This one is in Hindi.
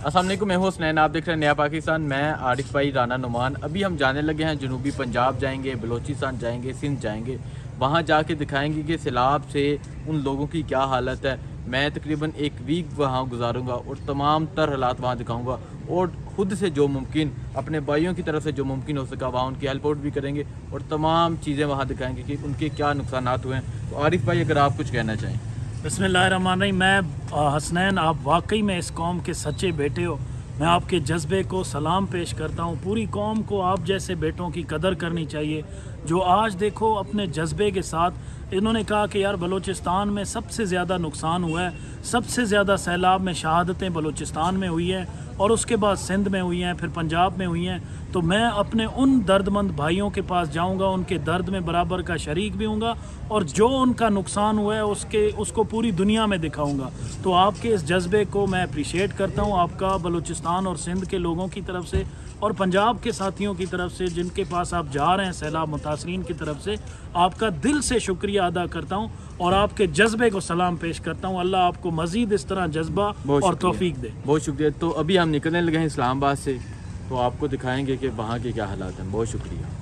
अस्सलाम वालेकुम, मैं हूं हसनैन। आप देख रहे हैं नया पाकिस्तान। मैं आरिफ भाई राना नुमान। अभी हम जाने लगे हैं, जनूबी पंजाब जाएंगे, बलोचिस्तान जाएंगे, सिंध जाएंगे। वहां जाके दिखाएंगे कि सैलाब से उन लोगों की क्या हालत है। मैं तकरीबन एक वीक वहां गुजारूंगा और तमाम तर हालात वहां दिखाऊंगा और ख़ुद से जो मुमकिन अपने भाइयों की तरफ से जो मुमकिन हो सका वहाँ उनकी हेल्प आउट भी करेंगे और तमाम चीज़ें वहाँ दिखाएंगे कि उनके क्या नुकसान हुए हैं। तो आरिफ भाई, अगर आप कुछ कहना चाहें। बिस्मिल्लाहिर्रहमानिर्रहीम। मैं हसनैन, आप वाकई में इस कौम के सच्चे बेटे हो। मैं आपके जज्बे को सलाम पेश करता हूँ। पूरी कौम को आप जैसे बेटों की कदर करनी चाहिए, जो आज देखो अपने जज्बे के साथ इन्होंने कहा कि यार बलूचिस्तान में सबसे ज़्यादा नुकसान हुआ है, सबसे ज़्यादा सैलाब में शहादतें बलूचिस्तान में हुई हैं और उसके बाद सिंध में हुई हैं, फिर पंजाब में हुई हैं। तो मैं अपने उन दर्दमंद भाइयों के पास जाऊंगा, उनके दर्द में बराबर का शरीक भी हूँगा और जो उनका नुकसान हुआ है उसको पूरी दुनिया में दिखाऊंगा। तो आपके इस जज्बे को मैं अप्रिशिएट करता हूँ, आपका बलूचिस्तान और सिंध के लोगों की तरफ से और पंजाब के साथियों की तरफ से जिनके पास आप जा रहे हैं सैलाब मुतासरीन की तरफ से, आपका दिल से शुक्रिया अदा करता हूँ और आपके जज्बे को सलाम पेश करता हूँ। अल्लाह आपको मज़ीद इस तरह जज्बा और तौफीक दे। बहुत शुक्रिया। तो अभी हम निकलने लगे हैं इस्लामाबाद से, तो आपको दिखाएंगे कि वहाँ के क्या हालात हैं। बहुत शुक्रिया।